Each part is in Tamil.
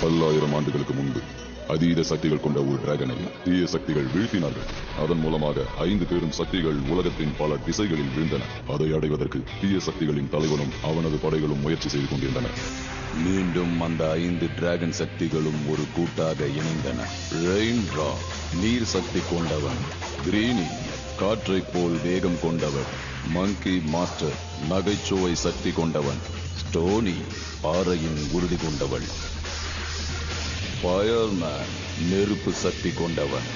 பல்லாயிரம் ஆண்டுகளுக்கு முன்பு அதீத சக்திகள் கொண்ட ஒரு டிராகனை தீய சக்திகள் வீழ்த்தினார்கள். அதன் மூலமாக 5 பெரும் சக்திகள் உலகத்தின் பல திசைகளில் வீழ்ந்தன. அதை அடைவதற்கு தீய சக்திகளின் தலைவனும் அவனது படைகளும் முயற்சி செய்து கொண்டிருந்தன. மீண்டும் அந்த 5 டிராகன் சக்திகளும் ஒரு கூட்டாக இணைந்தன. ரெயின்ட்ரா நீர் சக்தி கொண்டவன், கிரீனி காற்றை போல் வேகம் கொண்டவன், மங்கி மாஸ்டர் நகைச்சுவை சக்தி கொண்டவன், ஸ்டோனி பாறையின் உறுதி கொண்டவள், ஃபயர்மேன் நெருப்பு சக்தி கொண்டவன்.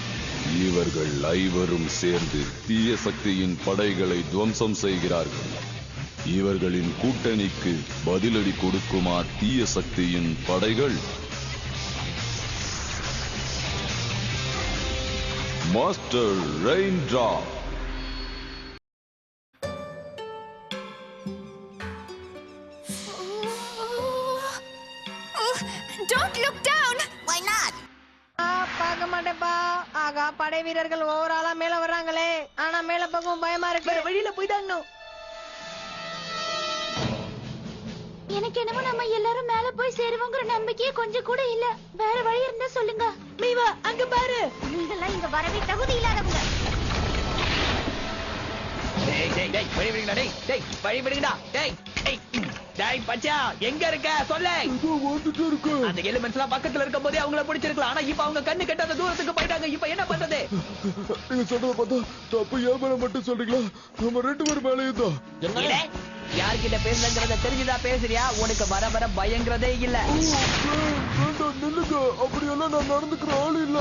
இவர்கள் ஐவரும் சேர்ந்து தீய சக்தியின் படைகளை துவம்சம் செய்கிறார்கள். இவர்களின் கூட்டணிக்கு பதிலடி கொடுக்குமா தீய சக்தியின் படைகள்? Master ரெயின்ட்ரா. Don't look down. Why not? பார்க்க மாட்டேப்பா. ஆகா, படை வீரர்கள் ஒவ்வொரு ஆளா மேல வர்றாங்களே. ஆனா மேல பக்கம் பயமா இருக்கு. வழியில போய்தாங்கணும். எனக்கு என்னமோ நம்ம எல்லாரும் மேல போய் சேருவோங்கிற நம்பிக்கையே கொஞ்சம் கூட இல்ல. வேற வழி இருந்தா சொல்லுங்க. மீவா, அங்க பாரு. நீங்கெல்லாம் இங்க வரவே தகுதி இல்லாதவங்க. வழி விடுங்கடா. டேய் பச்சா, எங்க இருக்க சொல்ல. அந்த எலிமெண்ட்ஸ் எல்லாம் பக்கத்துல இருக்கும் போதே அவங்கள பிடிச்சிருக்கலாம். ஆனா இப்ப அவங்க கண்ணு கெட்டாத தூரத்துக்கு போயிட்டாங்க. இப்ப என்ன பண்றது? நீங்க சொல்றத பார்த்தா தப்பு ஏன் மேல மட்டும் சொல்றீங்களா? நம்ம 2 பேர் மேலேயும் தான். யார்கிட்ட பேசுறத தெரிஞ்சுதா பேசுறியா? உனக்கு வர வர பயங்கரதே இல்ல. வேண்டாம், நில்லுங்க. அப்படியெல்லாம் நான் நடந்துக்கிற ஆளு இல்ல.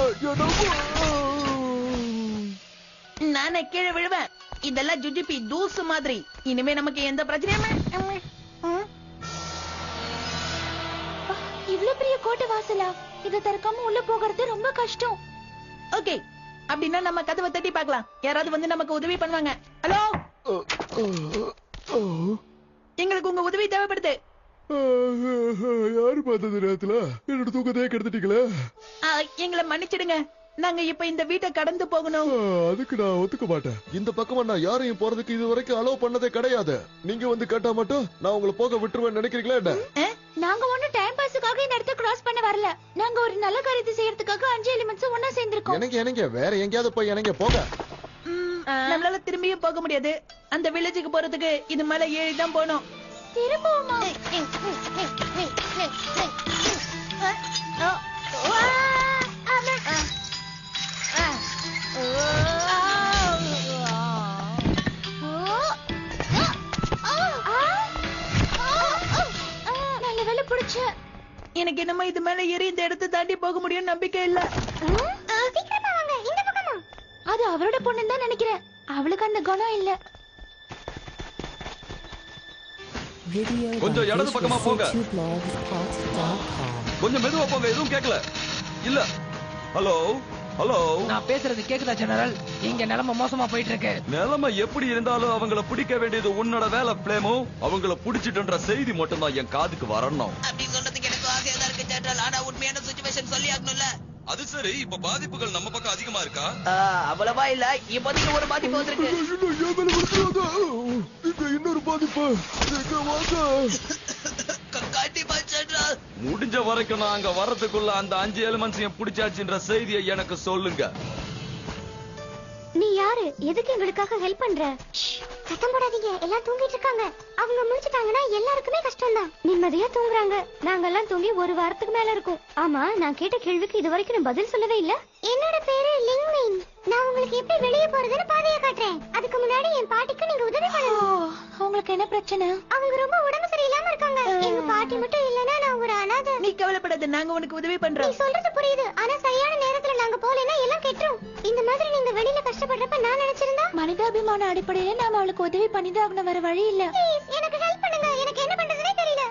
நானே கீழே விழுவேன். இதெல்லாம் ஜுஜிபி தூசு மாதிரி. இனிமே நமக்கு எந்த பிரச்சனையும். இவ்ளோ பெரிய கோட்டை வாசலா? இத திறக்காம உள்ள போகிறது ரொம்ப கஷ்டம். ஓகே, அப்படின்னா நம்ம கதவை தட்டி பார்க்கலாம். யாராவது வந்து நமக்கு உதவி பண்ணுவாங்க. ஹலோ, எங்களுக்கு உங்க உதவி தேவைப்படுது. யாரு பார்த்தது நேரத்துல என்னோட தூக்கத்தையே கெடுத்துட்டீங்களே. எங்களை மன்னிச்சிடுங்க. நாங்க இப்ப இந்த வீட்டை கடந்து போகணும். அதுக்கு நான் ஒத்துக்க மாட்டேன். இந்த பக்கமா நான் யாரையும் போறதுக்கு இது வரைக்கும் அலோவ் பண்ணதே கிடையாது. நீங்க வந்து கேட்டா மட்டும் நான் உங்களை போக விட்டுருவேன் நினைக்கிறீங்களா என்ன? நாங்க ஒண்ணு டைம் பாஸுக்காக இந்த இடத்தை கிராஸ் பண்ண வரல. நாங்க ஒரு நல்ல காரியத்தை செய்யறதுக்காக 5 எலிமெண்ட்ஸ் ஒண்ணா சேர்ந்திருக்கோம். எனக்கு வேற எங்கயாவது போய் எனக்கு போக. நம்மளால திரும்பியும் போக முடியாது. அந்த வில்லேஜுக்கு போறதுக்கு இது மேல ஏறி தான் போகணும். திரும்பவுமா? நல்ல வேலை பிடிச்ச. எனக்கு என்னமோ இது மேல ஏறி இந்த இடத்தை தாண்டி போக முடியும் நம்பிக்கை இல்ல. சீக்கிரமா வாங்க, இந்த பக்கமா. அது அவரோட பொண்ணுன்னு தான் நினைக்கிறேன். அவளுக்கு அந்த குணம் இல்ல. கொஞ்சம் இடது பக்கமா போங்க. கொஞ்சம் மெதுவா போங்க. எதுவும் கேட்கல இல்ல. ஹலோ ஹலோ, நான் பேசுறது கேக்குதா ஜெனரல்? இங்க நிலைமை மோசமா போயிட்டு இருக்கு. நிலைமை எப்படி இருந்தாலும் அவங்கள பிடிக்க வேண்டியது உன்னோட வேலை பிளேமோ. அவங்கள பிடிச்சிட்டுன்ற செய்தி மட்டும் தான் என் காதுக்கு வரணும். அப்படி சொல்றதுக்கு எனக்கு ஆசையா தான் இருக்கு ஜெனரல். ஆனா உண்மையான சிச்சுவேஷன் சொல்லி ஆகணும்ல. அது சரி, இப்ப பாதிப்புகள் நம்ம பக்கம் அதிகமா இருக்கா? அவ்வளவா இல்ல. இப்போதைக்கு ஒரு பாதிப்பு வந்திருக்கு. இன்னொரு பாதிப்பு. முடிஞ்ச வரைக்கும் நான் அங்க வர்றதுக்குள்ள அந்த 5 எலிமெண்ட்ஸையும் பிடிச்சாச்சுன்ற செய்தியை எனக்கு சொல்லுங்க. நீ யாரு? எதுக்கு எங்களுக்காக ஹெல்ப் பண்ற? சத்தம் போடாதீங்க, எல்லாம் தூங்கிட்டு இருக்காங்க. அவங்க முடிச்சிட்டாங்கன்னா எல்லாருக்குமே கஷ்டம் தான். நிம்மதியா தூங்குறாங்க. நாங்கெல்லாம் தூங்கி 1 வாரத்துக்கு மேல இருக்கும். ஆமா, நான் கேட்ட கேள்விக்கு இது வரைக்கும் நான் பதில் சொல்லவே இல்ல. என்னோட பேரு லிங்மின். நான் உங்களுக்கு எப்படி வெளியே போறதுன்னு பாதையை காட்டுறேன். அதுக்கு முன்னாடி என் பாட்டிக்கு நீங்க உதவி பண்ணணும். உங்களுக்கு என்ன பிரச்சனை? அவங்க ரொம்ப உடம்பு சரியில்லாம இருக்காங்க. எங்க பாட்டி மட்டும் இல்லனா நான் ஒரு அனாதை. நீ கவலைப்படாத, நாங்க உனக்கு உதவி பண்றோம். நீ சொல்றது புரியுது, ஆனா சரியான நேரத்துல நாங்க போலனா எல்லாம் கெட்டுரும். இந்த மாதிரி நீங்க வெளியில கஷ்டப்படுறப்ப நான் நினைச்சிருந்தா மனிதாபிமான அடிப்படையில நாம அவளுக்கு உதவி பண்ணிதான் வர வழி இல்ல. எனக்கு ஹெல்ப் பண்ணுங்க. எனக்கு என்ன பண்றதுனே தெரியல.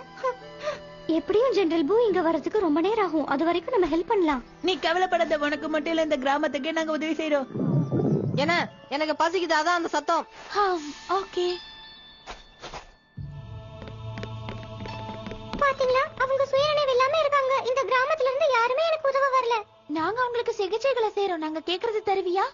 எப்படியும் ஜெனரல் பூ இங்க வரதுக்கு ரொம்ப நேரம் ஆகும். அது வரைக்கும் நம்ம ஹெல்ப் பண்ணலாம். நீ கவலைப்படாத, உனக்கு மட்டும் இல்ல இந்த கிராமத்துக்கே நாங்க உதவி செய்யறோம். என்ன, எனக்கு பசிக்குது, அதான் அந்த சத்தம். ஓகே. பாத்தீங்களா, அவங்க சுயநினைவு இல்லாம இருக்காங்க. இந்த கிராமத்துல இருந்து யாருமே எனக்கு உதவ வரல. நாங்க உங்களுக்கு சிகிச்சைகளை செய்றோம். நாங்க கேக்குறது தருவியா?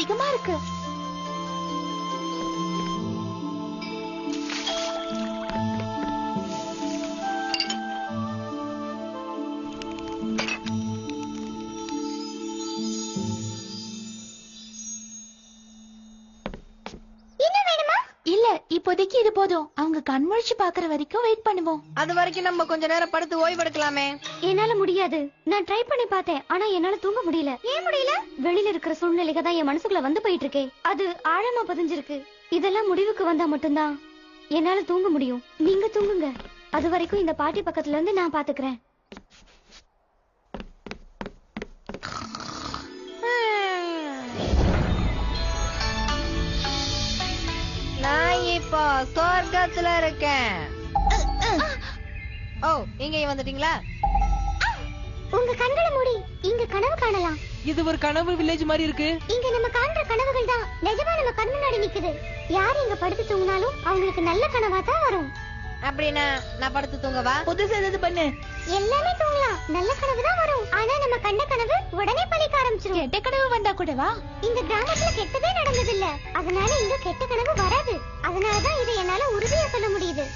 அதிகமா இருக்கு. இல்ல, இப்போதைக்கு இது போதும். அவங்க கண்முழிச்சு பாக்குற வரைக்கும் வெயிட் பண்ணுவோம். அது வரைக்கும் நம்ம கொஞ்ச நேரம் படுத்து ஓய்வெடுக்கலாமே. என்னால முடியாது. நான் ட்ரை பண்ணி பார்த்தேன், ஆனா என்னால தூங்க முடியல. ஏன் முடியல? வெளியில இருக்கிற சூழ்நிலைக்கு தான் என் மனசுக்குள்ள வந்து போயிட்டு இருக்கே. அது ஆழமா பதிஞ்சிருக்கு. இதெல்லாம் முடிவுக்கு வந்தா மட்டும்தான் என்னால தூங்க முடியும். நீங்க தூங்குங்க. அது வரைக்கும் இந்த பாட்டி பக்கத்துல இருந்து நான் பாத்துக்கிறேன். நான் இப்போ சொர்க்கத்துல இருக்கேன். ஓ, இங்க வந்துட்டீங்களா? உங்க கண்களை மூடி இங்க கனவு காணலாம். இது ஒரு கனவு வில்லேஜ் மாதிரி இருக்கு. இங்க நம்ம காண்ற கனவுகள் தான் நிஜமா நம்ம கண் முன்னாடி நிக்குது. யார் இங்க படுத்து தூங்கினாலும் அவங்களுக்கு நல்ல கனவா தான் வரும். அப்படின்னா நான் படுத்து தூங்கவா? புதுசா ஏதாவது பண்ணு. எல்லாமே தூங்கலாம், நல்ல கனவு தான் வரும். ஆனா நம்ம கண்ட கனவு உடனே பலிக்க ஆரம்பிச்சிரும். கெட்ட கனவு வந்தா கூடவா? இந்த கிராமத்துல கெட்டதே நடந்தது இல்ல, அதனால இங்க கெட்ட கனவு வராது. அதனாலதான் இதை என்னால உறுதியா சொல்ல முடியுது.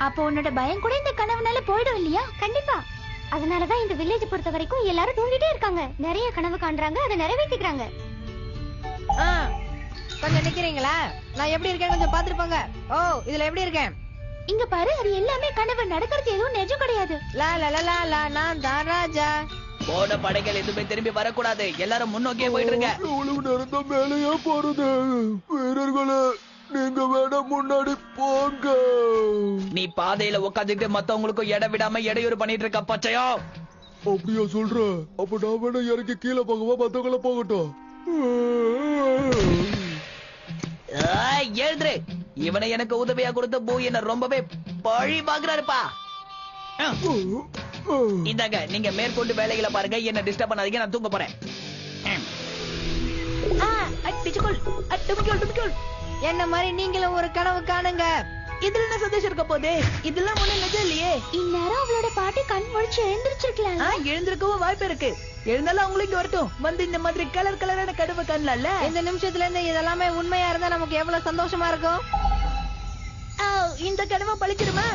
அப்போ உன்னோட பயம் கூட இந்த கனவுனால போயிடும் இல்லையா? கண்டிப்பா. அதனாலதான் இந்த வில்லேஜ் பொறுத்த வரைக்கும் எல்லாரும் தூங்கிட்டே இருக்காங்க. நிறைய கனவு காண்றாங்க, அதை நிறைவேற்றிக்கிறாங்க. கொஞ்சம் நிக்கிறீங்களா? நான் எப்படி இருக்கேன் கொஞ்சம் பாத்துட்டு போங்க. ஓ, இதுல எப்படி இருக்கேன்? இங்க பாரு, அது எல்லாமே கனவு. நடக்கிறது எதுவும் நிஜம் கிடையாது. லா லா லா லா லா, நான் தான் ராஜா. போன படைகள் எதுவுமே திரும்பி வரக்கூடாது. எல்லாரும் முன்னோக்கியே போயிட்டு இருங்க. எவ்வளவு நேரம் தான் மேலேயே போறது? வீரர்களே, நீங்க வேணா முன்னாடி போங்க. நீ பாதையில உட்காந்துட்டு மத்தவங்களுக்கும் இடம் விடாம இடையூறு பண்ணிட்டு இருக்க பச்சையோ. அப்படியா சொல்ற? அப்ப நான் வேணா இறங்கி கீழே போகவா? மத்தவங்கள போகட்டும். எழுதுரு. இவனை எனக்கு உதவியா கொடுத்த பூ என்ன ரொம்பவே பழி பாக்குறாருப்பா. இந்தாங்க, நீங்க மேற்கொண்டு வேலைகளை பாருங்க. என்ன டிஸ்டர்ப் பண்ணாதீங்க, நான் தூங்க போறேன். என்ன மாதிரி நீங்களும் ஒரு கனவு காணுங்க. இதுல என்ன சந்தோஷம் இருக்க போதே? இதெல்லாம் ஒண்ணு நிஜம் இல்லையே. இந்நேரம் அவளோட பாட்டி கண் முழிச்சு எழுந்திருச்சிருக்கலாம். எழுந்திருக்கவும் வாய்ப்பு இருக்கு. எழுந்தாலும் அவங்களும் இங்க வரட்டும். வந்து இந்த மாதிரி கலர் கலரான கனவு காணலாம்ல. இந்த நிமிஷத்துல இருந்து இதெல்லாமே உண்மையா இருந்தா நமக்கு எவ்வளவு சந்தோஷமா இருக்கும். இந்த கனவு பழிச்சிருமா?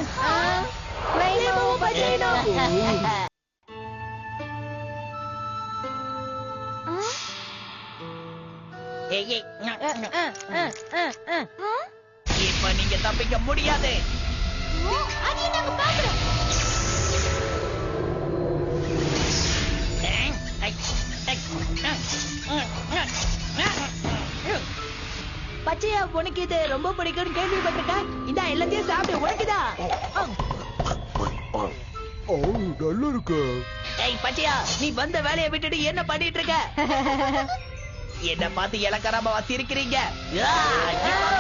இப்ப நீங்க தப்பிக்க முடியாது. பச்சையா, உனக்கு இது ரொம்ப பிடிக்கும் கேள்விப்பட்டிருக்கேன். இந்த எல்லாத்தையும் சாப்பிடு, உனக்குதா? நல்லா இருக்கு. ஏய் பச்சையா, நீ வந்த வேலையை விட்டுட்டு என்ன பண்ணிட்டு இருக்க? என்ன பார்த்து இலக்கராம சிரிக்கிறீங்க?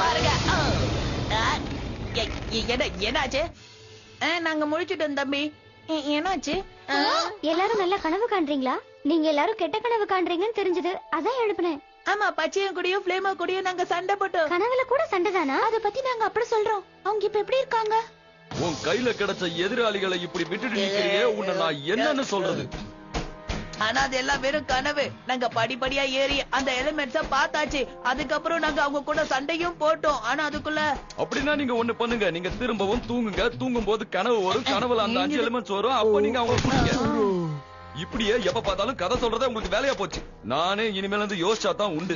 பாருங்க. என்னாச்சு? நாங்க முழிச்சிட்டோம் தம்பி. என்னாச்சு? எல்லாரும் நல்ல கனவு காண்றீங்களா? நீங்க எல்லாரும் கெட்ட கனவு காண்றீங்கன்னு தெரிஞ்சது, அதான் எழுப்புனேன். ஆமா, பச்சையும் கூடயும் பிளேமா கூடயும் நாங்க சண்டை போட்டோம். கனவுல கூட சண்டைதானா? அத பத்தி நாங்க அப்படி சொல்றோம். அவங்க இப்ப எப்படி இருக்காங்க? உன் கையில கிடைச்ச எதிராளிகளை இப்படி விட்டுட்டு நிக்கிறியே, உன்னை நான் என்னன்னு சொல்றது? ஆனா அது எல்லாம் வெறும் கனவு. நாங்க படிப்படியா ஏறி அந்த எலிமெண்ட்ஸ பார்த்தாச்சு. அதுக்கப்புறம் நாங்க அவங்க கூட சண்டையும் போட்டோம். ஆனா அதுக்குள்ள அப்படின்னா நீங்க ஒண்ணு பண்ணுங்க, நீங்க திரும்பவும் தூங்குங்க. தூங்கும் போது கனவு வரும். கனவுல அந்த 5 எலிமெண்ட்ஸ் வரும். அப்ப நீங்க அவங்க பிடிங்க. இப்படியே எப்ப பார்த்தாலும் கதை சொல்றதே உங்களுக்கு வேலையா போச்சு. நானே இனிமேல இருந்து யோசிச்சா தான் உண்டு.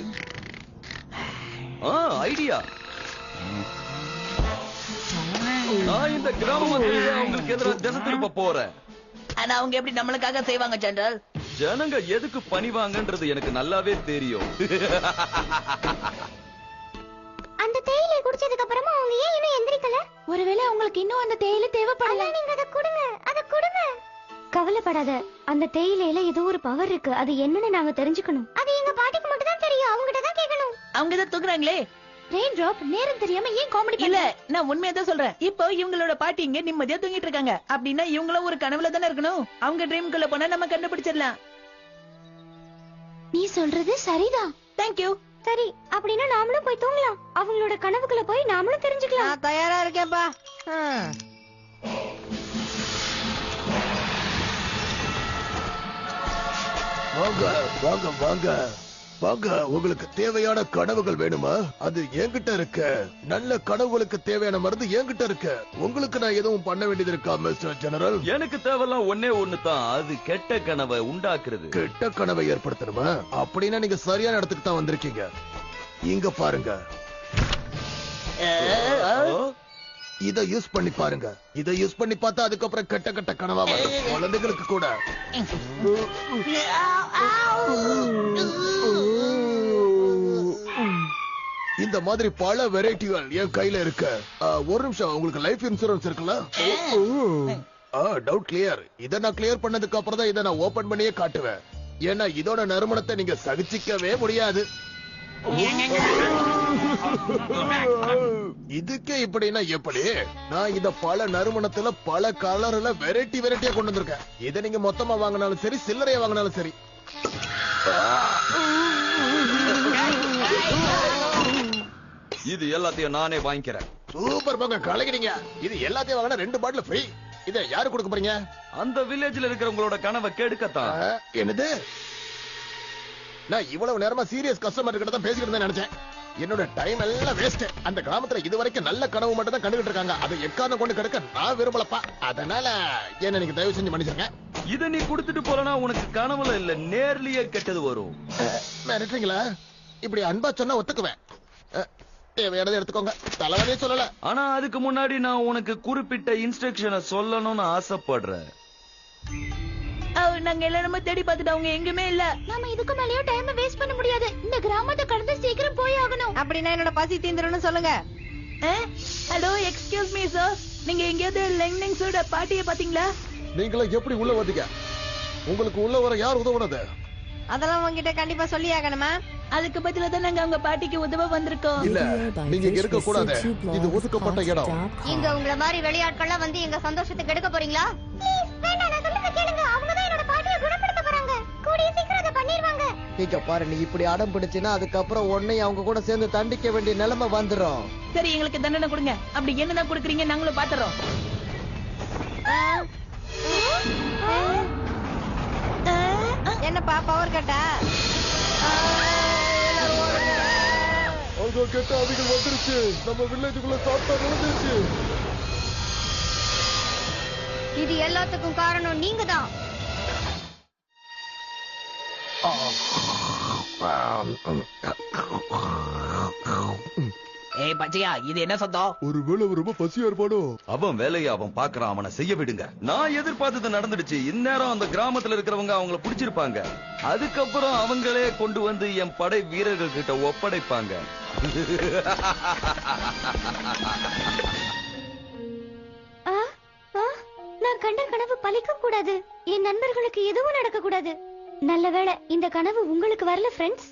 ஐடியா. நான் இந்த கிராம மக்களிலே அவங்களுக்கு எதிராக திசை திருப்ப போறேன். ஆனா அவங்க எப்படி நம்மளுக்காக செய்வாங்க ஜெனரல்? ஜனங்க எதுக்கு பணிவாங்கன்றது எனக்கு நல்லாவே தெரியும். அந்த தேயிலை குடிச்சதுக்கு அப்புறமா அவங்க ஏன் இன்னும் எந்திரிக்கல? ஒருவேளை அவங்களுக்கு இன்னும் அந்த தேயிலை தேவைப்படல. நீங்க அத கொடுங்க, அத கொடுங்க. கவலைப்படாத, அந்த தேயிலையில ஏதோ ஒரு பவர் இருக்கு. அது என்னன்னு நாங்க தெரிஞ்சுக்கணும். அது எங்க பாட்டிக்கு மட்டும் தான் தெரியும். அவங்க கிட்ட தான் கேட்கணும். அவங்க தான் தூக்குறாங்களே. ரெயின் டிராப், நேரம் தெரியாம ஏன் காமெடி பண்ணல? இல்ல, நான் உண்மையா தான் சொல்றேன். இப்போ இவங்களோட பாட்டி இங்க நிம்மதியா தூங்கிட்டு இருக்காங்க. அப்படின்னா இவங்களும் ஒரு கனவுல தானே இருக்கணும். அவங்க ட்ரீம்குள்ள போனா நம்ம கண்டுபிடிச்சிடலாம். நீ சொல்றது சரிதான். தேங்க்யூ. சரி, அப்படின்னா நாமளும் போய் தூங்கலாம். அவங்களோட கனவுக்குள்ள போய் நாமளும் தெரிஞ்சுக்கலாம். நான் தயாரா இருக்கேன்பா. வாங்க வாங்க வாங்க. வாங்க, உங்களுக்கு தேவையான கனவுகள் வேணுமா? அது என்கிட்ட இருக்கு. நல்ல கனவுகளுக்கு தேவையான மருந்து என்கிட்ட இருக்கு. உங்களுக்கு நான் எதுவும் பண்ண வேண்டியது இருக்கா மிஸ்டர் ஜெனரல்? எனக்கு தேவைலாம் ஒன்னே ஒண்ணுதான், அது கெட்ட கனவை உண்டாக்குறது. கெட்ட கனவை ஏற்படுத்தணுமா? அப்படின்னா நீங்க சரியான இடத்துக்கு தான் வந்திருக்கீங்க. இங்க பாருங்க, இத யூஸ் பண்ணி பாருங்க. இத யூஸ் பண்ணி பார்த்தா அதுக்கப்புறம் கெட்ட கெட்ட கனவா வரும், குழந்தைகளுக்கு கூட. இந்த மாதிரி பல வெரைட்டிகள் என் கையில இருக்கு. ஒரு நிமிஷம், உங்களுக்கு லைஃப் இன்சூரன்ஸ் இருக்குல்ல? Doubt clear. இத நான் கிளியர் பண்ணதுக்கு அப்புறம் தான் இதை நான் ஓபன் பண்ணியே காட்டுவேன். ஏன்னா இதோட நறுமணத்தை நீங்க சகிச்சிக்கவே முடியாது. இதுக்கே இப்படின்னா எப்படி? நான் இத பல நறுமணத்துல பல கலர்ல வெரைட்டியா கொண்டு வந்திருக்கேன். இதை நீங்க மொத்தமா வாங்கினாலும் சரி, சில்லறையா வாங்கினாலும் சரி. இது எல்லாத்தையும் நானே வாங்கிக்கிறேன். சூப்பர், போங்க கலக்கிறீங்க. இது எல்லாத்தையும் வாங்கினா 2 பாட்டில் ஃப்ரீ. இத யாரு கொடுக்க போறீங்க? அந்த வில்லேஜ்ல இருக்கிறவங்களோட கனவை கெடுக்கத்தான். என்னது? நான் இவ்வளவு நேரமா சீரியஸ் கஸ்டமர் கிட்ட தான் பேசிக்கிட்டு இருந்தேன் நினைச்சேன். என்னோட டைம் எல்லாம் வேஸ்ட். அந்த கிராமத்துல இதுவரைக்கும் நல்ல கனவு மட்டும் தான் கண்டுகிட்டு இருக்காங்க. அதை எக்காரணம் கொண்டு கெடுக்க நான் விரும்பலப்பா. அதனால என்ன நீங்க தயவு செஞ்சு மன்னிச்சிருங்க. இத நீ குடுத்துட்டு போறனா உனக்கு கனவுல இல்ல, நேர்லயே கெட்டது வரும். மிரட்டுறீங்களா? இப்படி அன்பா சொன்னா ஒத்துக்குவேன். தேவையானதை எடுத்துக்கோங்க, தலைவனே சொல்லல. ஆனா அதுக்கு முன்னாடி நான் உனக்கு குறிப்பிட்ட இன்ஸ்ட்ரக்ஷனை சொல்லணும்னு ஆசைப்படுறேன். நாங்க எல்லாருமே தேடி பார்த்துட்டு அவங்க எங்குமே இல்ல. நாம இதுக்கு மேலயும் டைம் வேஸ்ட் பண்ண முடியாது. இந்த கிராமத்தை கடந்து சீக்கிரம் போய் ஆகணும். அப்படின்னா என்னோட பசி தீந்துரும்னு சொல்லுங்க. ஹலோ, எக்ஸ்கியூஸ் மீ சார், நீங்க எங்கேயாவது லெங்னிங்ஸோட பாட்டியை பாத்தீங்களா? நீங்கள எப்படி உள்ள வந்தீங்க? உங்களுக்கு உள்ள வர யார் உதவுனது? அதெல்லாம் உங்ககிட்ட கண்டிப்பா சொல்லி ஆகணுமா? அதுக்கு பதிலா தான் நாங்க அவங்க பாட்டிக்கு உதவ வந்திருக்கோம். இல்ல, நீங்க இங்க இருக்க கூடாது. இது ஒதுக்கப்பட்ட இடம். இங்க உங்கள மாதிரி வெளியாட்கள்லாம் வந்து எங்க சந்தோஷத்தை கெடுக்க போறீங்களா? ப்ளீஸ் வேண்டாம், நான் சொல்றத கேளுங்க. அவங்க தான் என்னோட பாட்டியை குணப்படுத்த போறாங்க. கூடிய சீக்கிரம் அதை பண்ணிடுவாங்க. நீங்க பாரு, நீ இப்படி அடம் பிடிச்சினா அதுக்கப்புறம் உன்னையும் அவங்க கூட சேர்ந்து தண்டிக்க வேண்டிய நிலைமை வந்துரும். சரி, எங்களுக்கு தண்டனை கொடுங்க. அப்படி என்னென்ன கொடுக்குறீங்க நாங்களும் பாத்துறோம். என்னப்பா பவர் கட்டா? அவங்க கெட்ட அதிகள் வந்துருச்சு. நம்ம வில்லேஜுக்குள்ள சாப்பிட்டா நடந்துருச்சு. இது எல்லாத்துக்கும் காரணம் நீங்க தான். ஏய் பச்சையா, இது என்ன சத்தம்? ஒருவேளை ரொம்ப பசியா இருப்பானோ? அவன் வேலையை அவன் பாக்குறான், அவனை செய்ய விடுங்க. நான் எதிர்பார்த்தது நடந்துடுச்சு. இந்நேரம் அந்த கிராமத்துல இருக்கிறவங்க அவங்கள பிடிச்சிருப்பாங்க. அதுக்கப்புறம் அவங்களே கொண்டு வந்து என் படை வீரர்கள் கிட்ட ஒப்படைப்பாங்க. நான் கண்ட கனவு பலிக்க கூடாது. என் நண்பர்களுக்கு எதுவும் நடக்க கூடாது. நல்ல வேளை இந்த கனவு உங்களுக்கு வரல ஃப்ரெண்ட்ஸ்.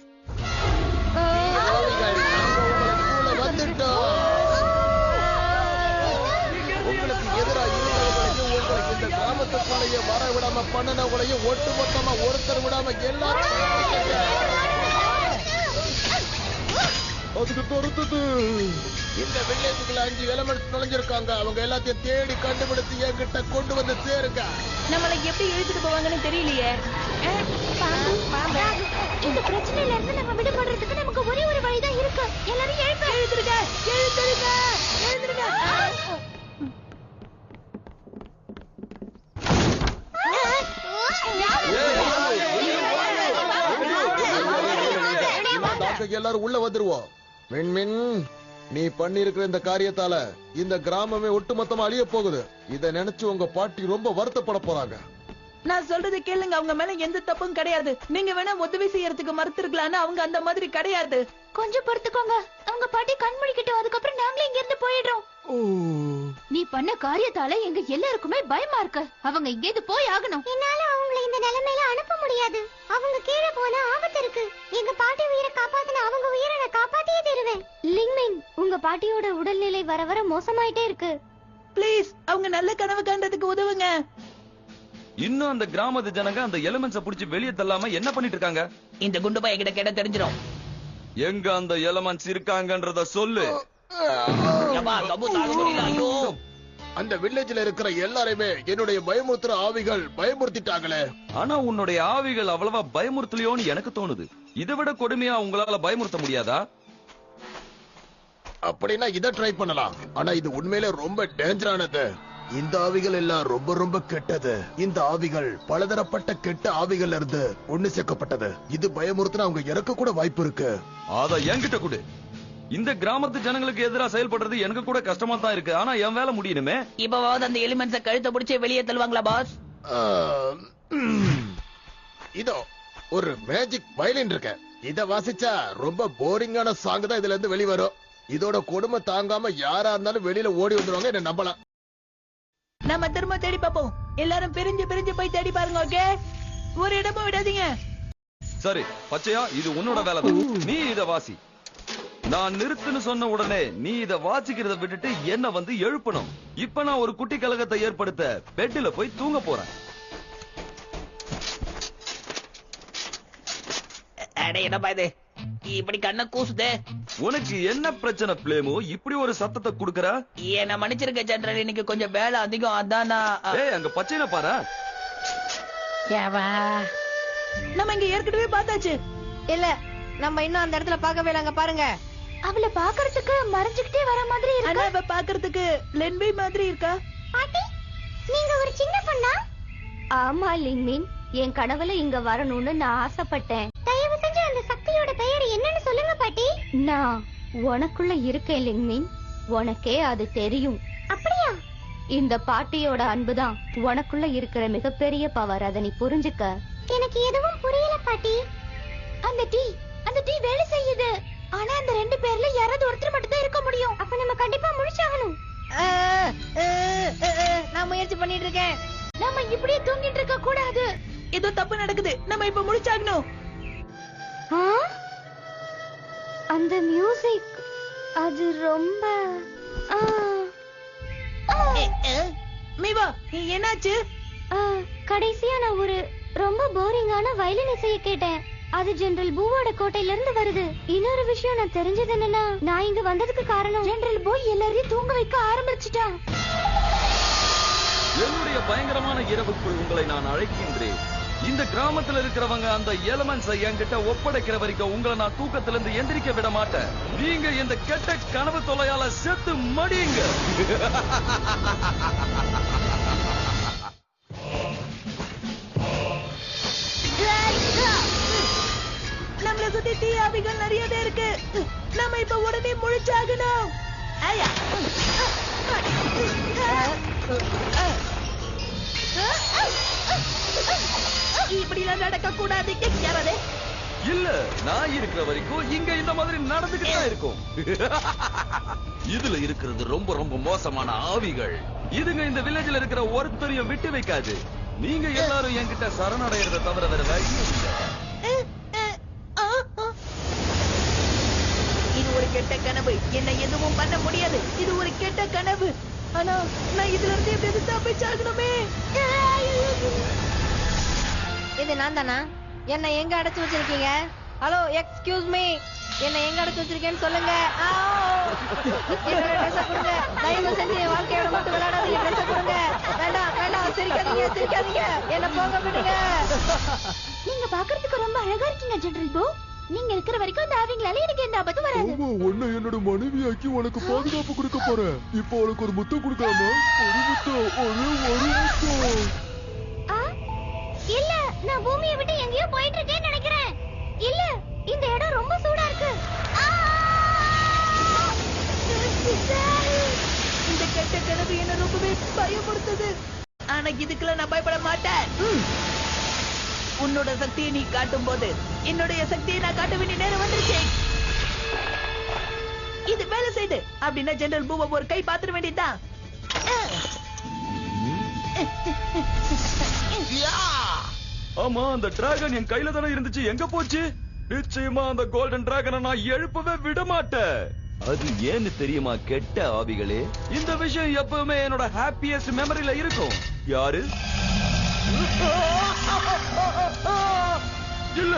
உங்களுக்கு எதிராக இருந்தவங்களையும், உங்களுக்கு இந்த கிராமத்துக்குள்ளேயே வர விடாம பண்ணனவங்களையும் ஒட்டு மொத்தமா ஒருத்தர் விடாம எல்லாரும் அதுக்கு பொறுத்தது. இந்த வில்லேஜுக்குள்ள 5 எலிமெண்ட்ஸ் நுழைஞ்சிருக்காங்க. அவங்க எல்லாத்தையும் தேடி கண்டுபிடிச்சு என்கிட்ட கொண்டு வந்து சேருங்க. நம்மளை எப்படி இழுத்துட்டு போவாங்கன்னு தெரியலையே. இந்த பிரச்சனையில இருந்து நம்ம விடுபடுறதுக்கு நமக்கு ஒரே ஒரு வழிதான் இருக்கு. எல்லாரும் எழுந்திருங்க. எல்லாரும் உள்ள வந்துருவோம். மின்மின், நீ பண்ணி இருக்கிற இந்த காரியத்தால இந்த கிராமமே ஒட்டுமொத்தமா அழிய போகுது. இத நினைச்சு உங்க பாட்டி ரொம்ப வருத்தப்பட போறாங்க. நான் சொல்றது கேளுங்க, அவங்க மேல எந்த தப்பும் கிடையாது. நீங்க வேணா உதவி செய்யறதுக்கு மறுத்திருக்கலாம்னு அவங்க அந்த மாதிரி கிடையாது. கொஞ்சம் பொறுத்துக்கோங்க. அவங்க பாட்டி கண் முழிக்கிட்டோம். அதுக்கப்புறம் நாங்களே இங்க இருந்து போயிடுறோம். நீ பண்ண காரியத்தால எங்க எல்லாருக்குமே பயமா இருக்கு. அவங்க இங்க இருந்து போய் ஆகணும். என்னால அவங்களை இந்த நிலைமையில அனுப்ப முடியாது. அவங்க கீழே போனா ஆபத்து இருக்கு. எங்க பாட்டி உயிரை காப்பாத்தின அவங்க உயிரை நான் காப்பாத்தியே தருவேன். லிங்மிங், உங்க பாட்டியோட உடல்நிலை வர வர மோசமாயிட்டே இருக்கு. ப்ளீஸ் அவங்க நல்ல கனவு காண்றதுக்கு உதவுங்க. இன்னும் அந்த கிராமத்து ஜனங்க அந்த எலிமெண்ட்ஸ புடிச்சு வெளியே தள்ளாம என்ன பண்ணிட்டு இருக்காங்க? இந்த குண்டு பைய கிட்ட கேட்ட தெரிஞ்சிடும். எங்க அந்த எலிமெண்ட்ஸ் இருக்காங்கன்றத சொல்லு. ஐயோ அந்த வில்லேஜ்ல இருக்கிற எல்லாரையுமே என்னுடைய பயமுறுத்துற ஆவிகள் பயமுறுத்திட்டாங்களே. ஆனா உன்னுடைய ஆவிகள் அவ்வளவா பயமுறுத்தலையோன்னு எனக்கு தோணுது. இதை விட கொடுமையா உங்களால பயமுறுத்த முடியாதா? அப்படின்னா இதை ட்ரை பண்ணலாம். ஆனா இது உண்மையிலே ரொம்ப டேஞ்சரானது. இந்த ஆவிகள் எல்லாம் ரொம்ப ரொம்ப கெட்டது. இந்த ஆவிகள் பலதரப்பட்ட கெட்ட ஆவிகள் இருந்து ஒண்ணு சேர்க்கப்பட்டது. இது பயமுறுத்தினா அவங்க இறக்க கூட வாய்ப்பு இருக்கு. அத என்கிட்ட கொடு. இந்த கிராமத்து ஜனங்களுக்கு எதிராக செயல்படுறது எனக்கு கூட கஷ்டமா தான் இருக்கு. ஆனா என் வேலை முடியணுமே. இப்பவாவது அந்த எலிமெண்ட்ஸ கழுத்தை பிடிச்சி வெளியே தள்ளுவாங்களா பாஸ்? இதோ ஒரு மேஜிக் வயலின் இருக்கு. இத வாசிச்சா ரொம்ப போரிங்கான சாங் தான் இதுல இருந்து வெளிவரும். இதோட கொடுமை தாங்காம யாரா இருந்தாலும் வெளியில ஓடி வந்துருவாங்க. என்ன நம்பலாம். நம்ம திரும்ப தேடி பாப்போம். எல்லாரும் பிரிஞ்சு பிரிஞ்சு போய் தேடி பாருங்க. ஓகே, ஒரு இடமும் விடாதீங்க. சரி பச்சையா, இது உன்னோட வேலை தான். நீ இத வாசி. நான் நிறுத்துன்னு சொன்ன உடனே நீ இத வாசிக்கிறத விட்டுட்டு என்ன வந்து எழுப்பணும். இப்ப நான் ஒரு குட்டி கலகத்தை ஏற்படுத்த பெட்ல போய் தூங்க போறேன். அட என்னப்பா இது இப்படி கண்ண கூசுதே? உனக்கு என்ன பிரச்சனை பிளேமோ? இப்படி ஒரு சத்தத்தை குடுக்கற? என்ன மன்னிச்சிருக்க ஜெனரல், இன்னைக்கு கொஞ்சம் வேலை அதிகம். அதான் ஏய், அங்க பச்சையில பாரு. நம்ம இங்க ஏற்கனவே பார்த்தாச்சு. இல்ல, நம்ம இன்னும் அந்த இடத்துல பார்க்கவே இல்ல. அங்க பாருங்க. அவளை பாக்குறதுக்கு மறைஞ்சுக்கிட்டே வர மாதிரி ஆனா இருக்கு. இவ பாக்குறதுக்கு லென்பை மாதிரி இருக்கா? பாட்டி, நீங்க ஒரு சின்ன பொண்ணா? ஆமா லிங்மின், என் கனவுல இங்க வரணும்னு நான் ஆசைப்பட்டேன். தயவு செஞ்சு அந்த சக்தியோட பெயர் என்னன்னு சொல்லுங்க பாட்டி. நான் உனக்குள்ள இருக்கேன் லிங்மின், உனக்கே அது தெரியும். அப்படியா? இந்த பாட்டியோட அன்புதான் உனக்குள்ள இருக்கிற மிகப்பெரிய பவர். அதை நீ புரிஞ்சுக்க. எனக்கு எதுவும் புரியல பாட்டி. அந்த டீ வேலை செய்யுது. ஆனா அந்த ரெண்டு பேர்ல யாராவது ஒருத்தர் மட்டும் தான் இருக்க முடியும். அப்ப நம்ம கண்டிப்பா முழிச்சாகணும். நான் முயற்சி பண்ணிட்டு இருக்கேன். நம்ம இப்படியே தூங்கிட்டு இருக்க கூடாது. ஏதோ தப்பு நடக்குது. நம்ம இப்ப முடிச்சாகணும். அந்த மியூசிக் அது ரொம்ப மீவா, என்னாச்சு? கடைசியா நான் ஒரு ரொம்ப போரிங்கான வயலின் இசையை கேட்டேன். அது ஜெனரல் பூவோட கோட்டையில இருந்து வருது. இன்னொரு விஷயம் நான் தெரிஞ்சது என்னன்னா, நான் இங்க வந்ததுக்கு காரணம் ஜெனரல் பூ எல்லாரையும் தூங்க வைக்க ஆரம்பிச்சுட்டான். என்னுடைய பயங்கரமான இரவுக்குள் உங்களை நான் அழைக்கின்றேன். இந்த கிராமத்துல இருக்கிறவங்க அந்த எலிமெண்ட்ஸை என்கிட்ட ஒப்படைக்கிற வரைக்கும் உங்களை நான் தூக்கத்திலிருந்து எந்திரிக்க விட மாட்டேன். நீங்க இந்த கெட்ட கனவு தொல்லையால செத்து மடியுங்க. நம்மள சுத்தி தீ ஆவிகள் நிறையவே இருக்கு. நம்ம இப்ப உடனே முழிச்சாகணும். இப்படி எல்லாம் நடக்க கூடாது. யாராவது இல்ல, நான் இருக்கிற வரைக்கும் இங்க இந்த மாதிரி நடந்துகிட்டு தான் இருக்கும். இதுல இருக்கிறது ரொம்ப ரொம்ப மோசமான ஆவிகள். இதுங்க இந்த வில்லேஜ்ல இருக்கிற ஒருத்தரையும் விட்டு வைக்காது. நீங்க எல்லாரும் என்கிட்ட சரணடைறத தவிர வேற வழி இல்ல. இது ஒரு கெட்ட கனவு. என்ன எதுவும் பண்ண முடியாது. இது ஒரு கெட்ட கனவு. ஆனா நான் இதுல இருந்து எப்படி தப்பிச்சாகணுமே. இது நான் தானா? என்ன எங்க அடைச்சு வச்சிருக்கீங்க? ஹலோ, எக்ஸ்கியூஸ் மீ, என்ன எங்க அடைச்சு வச்சிருக்கேன்னு சொல்லுங்க. என்னோட ட்ரெஸ் கொடுங்க. தயவு செஞ்சு என் வாழ்க்கையோட மட்டும் விளையாடாதீங்க. ட்ரெஸ் கொடுங்க. வேண்டாம் வேண்டாம், சிரிக்காதீங்க சிரிக்காதீங்க. என்ன போக விடுங்க. நீங்க பாக்குறதுக்கு ரொம்ப அழகா இருக்கீங்க ஜெனரல் பூ. நீங்க இருக்கிற வரைக்கும் அந்த ஆவிங்களால எனக்கு எந்த ஆபத்தும் வராது. உன்னை என்னோட மனைவியாக்கி உனக்கு பாதுகாப்பு கொடுக்க போறேன். இப்போ உனக்கு ஒரு முத்தம் கொடுக்காம ஒரு முத்தம், ஒரு முத்தம். இல்ல, நான் பூமியை விட்டு எங்கேயோ போயிட்டு இருக்கேன்னு நினைக்கிறேன். இல்ல, இந்த இடம் ரொம்ப சூடா இருக்கு. இந்த கெட்ட கனவு என்ன ரொம்பவே பயப்படுத்துது. ஆனா இதுக்கெல்லாம் நான் பயப்பட மாட்டேன். உன்னோட சக்தியை நீ காட்டும் போது என்னுடைய சக்தியை நான் காட்ட வேண்டிய நேரம் வந்துருச்சு. இது வேலை செய்து. அப்படின்னா ஜெனரல் பூவை ஒரு கை பாத்திர வேண்டியதுதான். ஆமா, அந்த டிராகன் என் கையில தானே இருந்துச்சு. எங்க போச்சு? நிச்சயமா அந்த கோல்டன் டிராகனை நான் எழுப்பவே விட மாட்டேன். அது ஏன்னு தெரியுமா கெட்ட ஆவிகளே? இந்த விஷயம் எப்பவுமே என்னோட ஹாப்பியஸ்ட் மெமரியில இருக்கும். யாரு? இல்ல,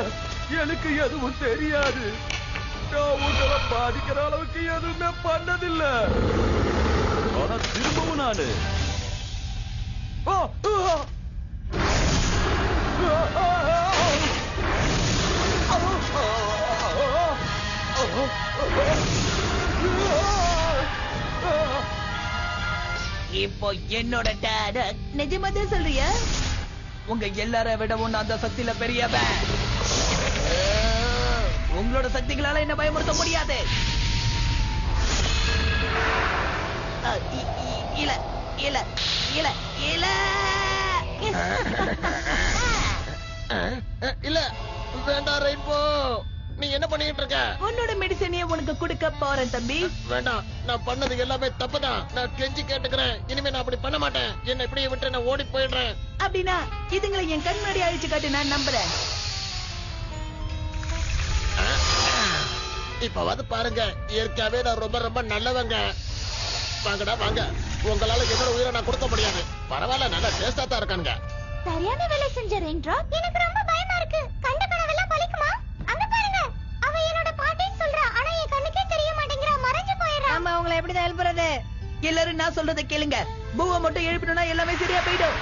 எனக்கு எதுவும் தெரியாது. நான் உங்களை பாதிக்கிற அளவுக்கு எதுவுமே பண்ணதில்ல. ஆனா திரும்பவும் நானு ஆ, ஆ, இப்போ என்னோட டேட் நிஜமாதே சொல்றியா? உங்க எல்லார விடவும் நான் அந்த சக்தியில பெரியவன். உங்களோட சக்திகளால என்ன பயமுறுத்த முடியாது. இல்ல இல்ல இல்ல இல்ல இல்ல வேண்டாம் ரெயின்போ, நீ என்ன பண்ணிட்டு இருக்க? உன்னோட மெடிசனையே உனக்கு கொடுக்க போறேன் தம்பி. வேண்டாம், நான் பண்ணது எல்லாமே தப்புதான். நான் கெஞ்சி கேட்டுக்கிறேன், இனிமே நான் அப்படி பண்ண மாட்டேன். என்ன இப்படியே விட்டு நான் ஓடி போயிடுறேன். அப்படின்னா இதுங்களை என் கண் முன்னாடி அழிச்சு காட்டு, நான் நம்புறேன். இப்ப வந்து பாருங்க, இயற்கையாவே நான் ரொம்ப ரொம்ப நல்லவங்க. வாங்கடா வாங்க, உங்களால என்னோட உயிரை நான் கொடுக்க முடியாது. பரவாயில்ல, நல்லா டேஸ்டா தான் இருக்கானுங்க. சரியான வேலை செஞ்ச ரெயின்ட்ராப். எனக்கு ரொம்ப பயமா இருக்கு. கண்ட கனவெல்லாம் பலிக்குமா? அங்க பாருங்க, அவ என்னோட பாட்டின்னு சொல்றா, ஆனா என் கண்ணுக்கே தெரிய மாட்டேங்கிறா, மறைஞ்சு போயிடுறா. ஆமா, உங்களை எப்படிதான் எழுப்புறது? எல்லாரும் நான் சொல்றதை கேளுங்க. பூவை மட்டும் எழுப்பினா எல்லாமே சரியா போயிடும்.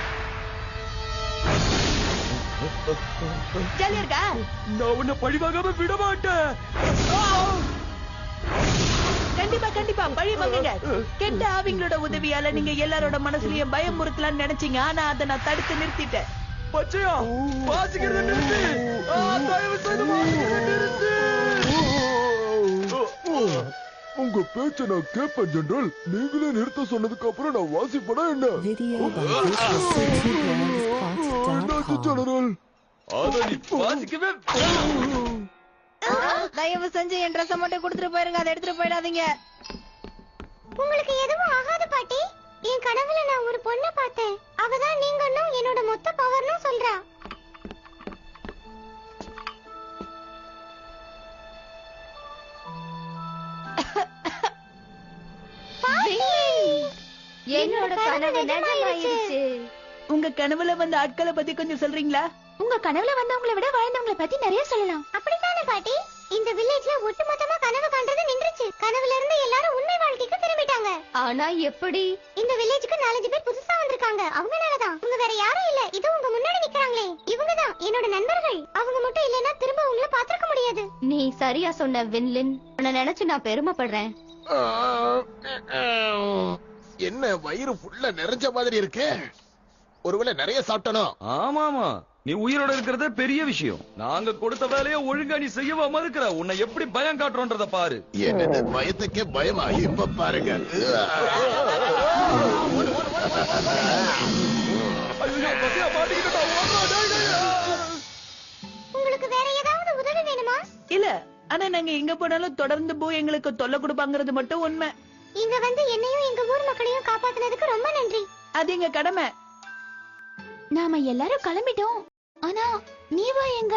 ஜாலியா இருக்கா? நான் உன்னை பழிவாங்காம விட மாட்டேன். கண்டிப்பா கண்டிப்பா பழி வாங்குங்க. கெட்ட ஆவிங்களோட உதவியால நீங்க எல்லாரோட மனசுலயும் பயம் முறுத்தலாம்னு நினைச்சீங்க, ஆனா அதை நான் தடுத்து நிறுத்திட்டேன். பச்சையா வாசிக்கிறத நிறுத்து. தயவு செய்து வாசிக்கிறத நிறுத்து. உங்க பேச்ச நான் கேட்பேன் ஜெனரல். நீங்களே நிறுத்த சொன்னதுக்கு அப்புறம் நான் வாசிப்படா என்ன? Video by என்னாச்சு visualcity.com. ஜெனரல்? அத நீ வாசிக்கவே தயவு செஞ்சு என் ட்ரெஸ் மட்டும் கொடுத்துட்டு போயிருங்க, அதை எடுத்துட்டு போயிடாதீங்க. உங்களுக்கு எதுவும் ஆகாது பாட்டி. என் கனவுல நான் ஒரு பொண்ணை பார்த்தேன். அவதான் நீங்களும் என்னோட மொத்த பவர்னும் சொல்றா. என்னோட கனவு நிஜமாயிருச்சு. உங்க கனவுல வந்த ஆட்களை பத்தி கொஞ்சம் சொல்றீங்களா? உங்க கனவுல வந்தவங்களை விட வாழ்ந்தவங்களை பத்தி நிறைய சொல்லலாம். அப்படித்தானே பாட்டி? இந்த வில்லேஜ்ல ஒட்டுமொத்தமா கனவு காண்றது நின்றுச்சு. கனவுல இருந்து எல்லாரும் உண்மை வாழ்க்கைக்கு திரும்பிட்டாங்க. ஆனா எப்படி? இந்த வில்லேஜுக்கு 4 பேர் புதுசா வந்திருக்காங்க. அவங்கனாலதான். உங்க வேற யாரும் இல்ல. இது உங்க முன்னாடி நிக்கறாங்களே, இவங்கதான் என்னோட நண்பர்கள். அவங்க மட்டும் இல்லனா திரும்ப உங்களை பாத்துக்க முடியாது. நீ சரியா சொன்ன வின்லின். உன்னை நினைச்சு நான் பெருமைப்படுறேன். என்ன வயிறு ஃபுல்லா நிறைஞ்ச மாதிரி இருக்கு? ஒருவேளை நிறைய சாப்பிட்டனோ? ஆமாமா, நீ உயிரோட இருக்கிறதே பெரிய விஷயம். நாங்க கொடுத்த வேலையை ஒழுங்கா நீ செய்யவா மறுக்கிற? உன்னை எப்படி பயம் காட்டுறோன்றத பாரு. என்னது பயத்துக்கே பயமா? இப்ப பாருங்க. ஐயோ, பத்தியா மாட்டிக்கிட்டா. உங்களுக்கு வேற ஏதாவது உதவி வேணுமா? இல்ல, ஆனா நாங்க எங்க போனாலும் தொடர்ந்து போய் எங்களுக்கு தொல்லை கொடுப்பாங்கிறது மட்டும் உண்மை. இங்க வந்து என்னையும் எங்க ஊர் மக்களையும் காப்பாத்துனதுக்கு ரொம்ப நன்றி. அது எங்க கடமை. நாம எல்லாரும் கிளம்பிட்டோம். ஆனா நீவா எங்க?